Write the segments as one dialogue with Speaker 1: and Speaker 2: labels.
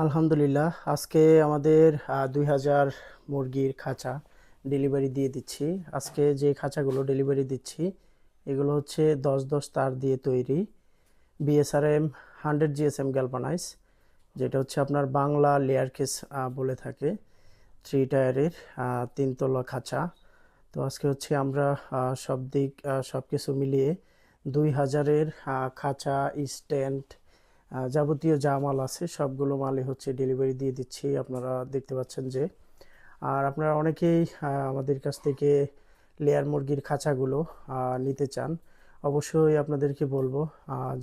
Speaker 1: আলহামদুলিল্লাহ, আজকে আমাদের ২,০০০ মুরগির খাঁচা ডেলিভারি দিয়ে দিচ্ছি। আজকে যে খাঁচাগুলো ডেলিভারি দিচ্ছি এগুলো হচ্ছে ১০-১০ তার দিয়ে তৈরি, বিএসআরএম 100 জিএসএম গ্যালভানাইজ, যেটা হচ্ছে আপনার বাংলা লেয়ার কেস বলে থাকে। 3 টায়ারের 3 তলা খাঁচা। তো আজকে হচ্ছে আমরা সব দিক সব কিছু মিলিয়ে ২,০০০-এর খাঁচা, স্ট্যান্ড, যাবতীয় যা মাল আছে সবগুলো মালই হচ্ছে ডেলিভারি দিয়ে দিচ্ছি। আপনারা দেখতে পাচ্ছেন যে, আর আপনারা অনেকেই আমাদের কাছ থেকে লেয়ার মুরগির খাঁচাগুলো নিতে চান। অবশ্যই আপনাদেরকে বলবো,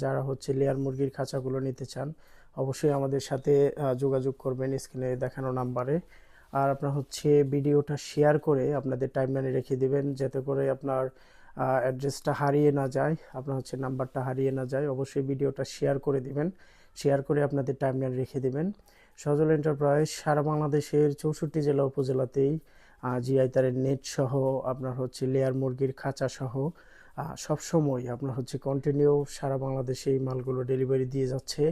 Speaker 1: যারা হচ্ছে লেয়ার মুরগির খাঁচাগুলো নিতে চান অবশ্যই আমাদের সাথে যোগাযোগ করবেন স্ক্রিনে দেখানো নাম্বারে। আর আপনার হচ্ছে ভিডিওটা শেয়ার করে আপনাদের টাইমলাইনে রেখে দিবেন, যাতে করে আপনার অ্যাড্রেসটা হারিয়ে না যায়, আপনার হচ্ছে নাম্বারটা হারিয়ে না যায়। অবশ্যই ভিডিওটা শেয়ার করে দিবেন, শেয়ার করে আপনাদের টাইমলাইনে রেখে দিবেন। সজল এন্টারপ্রাইজ সারা বাংলাদেশের 64 জেলা উপজেলাতেই জিআই তারের নেট সহ আপনার হচ্ছে লেয়ার মুরগির খাঁচা সহ সবসময় আপনার হচ্ছে কন্টিনিউ সারা বাংলাদেশে এই মালগুলো ডেলিভারি দিয়ে যাচ্ছে।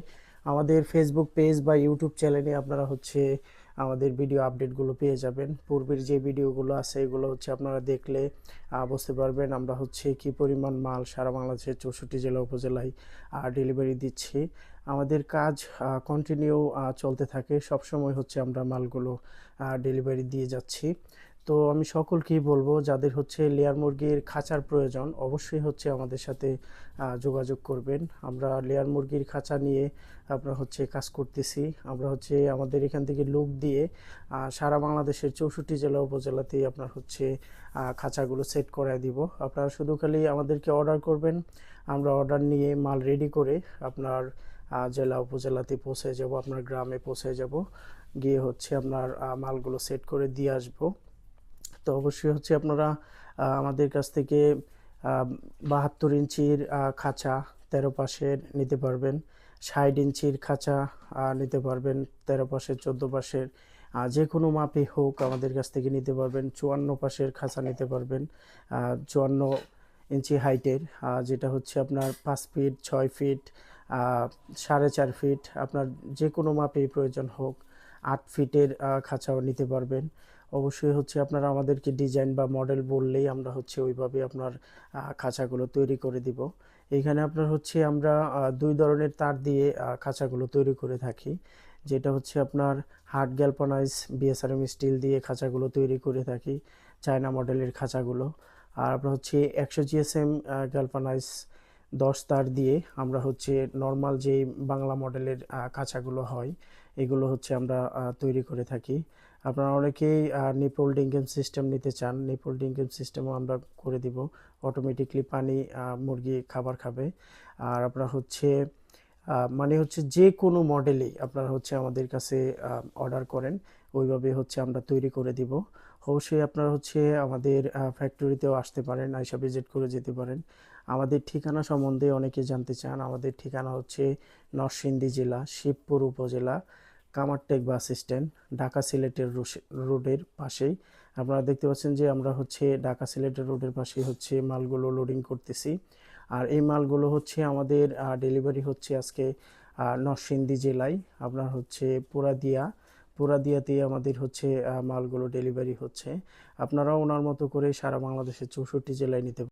Speaker 1: আমাদের ফেসবুক পেজ বা ইউটিউব চ্যানেলে আপনারা হচ্ছে আমাদের ভিডিও আপডেটগুলো পেয়ে যাবেন। পূর্বের যে ভিডিওগুলো আছে এগুলো হচ্ছে আপনারা দেখলে বুঝতে পারবেন আমরা হচ্ছে কি পরিমাণ মাল সারা বাংলাদেশের 64 জেলা উপজেলায় ডেলিভারি দিচ্ছি। আমাদের কাজ কন্টিনিউ চলতে থাকে, সবসময় হচ্ছে আমরা মালগুলো ডেলিভারি দিয়ে যাচ্ছি। তো আমি সকলকেই বলবো, যাদের হচ্ছে লেয়ার মুরগির খাঁচার প্রয়োজন অবশ্যই হচ্ছে আমাদের সাথে যোগাযোগ করবেন। আমরা লেয়ার মুরগির খাঁচা নিয়ে আপনার হচ্ছে কাজ করতেছি। আমরা হচ্ছে আমাদের এখান থেকে লোক দিয়ে সারা বাংলাদেশের 64 জেলা উপজেলাতেই আপনার হচ্ছে খাঁচাগুলো সেট করায় দিব। আপনারা শুধু খালি আমাদেরকে অর্ডার করবেন, আমরা অর্ডার নিয়ে মাল রেডি করে আপনার জেলা উপজেলাতে পৌঁছে যাব, আপনার গ্রামে পৌঁছে যাব, গিয়ে হচ্ছে আপনার মালগুলো সেট করে দিয়ে আসবো। তো অবশ্যই হচ্ছে আপনারা আমাদের কাছ থেকে 72 ইঞ্চির খাঁচা 13 পাশের নিতে পারবেন, 60 ইঞ্চির খাঁচা নিতে পারবেন, 13 পাশের, 14 পাশের, যে কোনো মাপে হোক আমাদের কাছ থেকে নিতে পারবেন। 54 পাশের খাঁচা নিতে পারবেন, 54 ইঞ্চি হাইটের, যেটা হচ্ছে আপনার 5 ফিট, 6 ফিট, 4.5 ফিট, আপনার যে কোনো মাপেই প্রয়োজন হোক। 8 ফিটের খাঁচাও নিতে পারবেন। অবশ্যই হচ্ছে আপনারা আমাদেরকে ডিজাইন বা মডেল বললেই আমরা হচ্ছে ওইভাবে আপনার খাঁচাগুলো তৈরি করে দিব। এইখানে আপনার হচ্ছে আমরা 2 ধরনের তার দিয়ে খাঁচাগুলো তৈরি করে থাকি, যেটা হচ্ছে আপনার হার্ড গ্যালভানাইজ বিএসআরএম স্টিল দিয়ে খাঁচাগুলো তৈরি করে থাকি, চায়না মডেলের খাঁচাগুলো। আর আপনার হচ্ছে 100 জিএসএম গ্যালভানাইজ 10 তার দিয়ে আমরা হচ্ছে নর্মাল যেই বাংলা মডেলের খাঁচাগুলো হয় এগুলো হচ্ছে আমরা তৈরি করে থাকি। আপনারা অনেকেই নিপল ডিঙ্কিং সিস্টেম নিতে চান, নিপল ডিঙ্কিং সিস্টেমও আমরা করে দিব। অটোমেটিকলি পানি মুরগি খাবার খাবে। আর আপনারা হচ্ছে মানে হচ্ছে যে কোনো মডেলেই আপনারা হচ্ছে আমাদের কাছে অর্ডার করেন, ওইভাবে হচ্ছে আমরা তৈরি করে দিব। অবশ্যই আপনারা হচ্ছে আমাদের ফ্যাক্টরিতেও আসতে পারেন, আইসা ভিজিট করে যেতে পারেন। আমাদের ঠিকানা সম্বন্ধে অনেকে জানতে চান। আমাদের ঠিকানা হচ্ছে নরসিংদী জেলা, শিবপুর উপজেলা, কামারটেক বাস স্ট্যান্ড, ঢাকা সিলেটের রোডের পাশেই। আপনারা দেখতে পাচ্ছেন যে আমরা হচ্ছে ঢাকা সিলেটের রোডের পাশেই হচ্ছে মালগুলো লোডিং করতেছি। আর এই মালগুলো হচ্ছে আমাদের ডেলিভারি হচ্ছে আজকে নরসিংদী জেলায়, আপনার হচ্ছে পুরাদিয়াতে আমাদের হচ্ছে মালগুলো ডেলিভারি হচ্ছে। আপনারাও ওনার মতো করে সারা বাংলাদেশের 64 জেলায় নিতে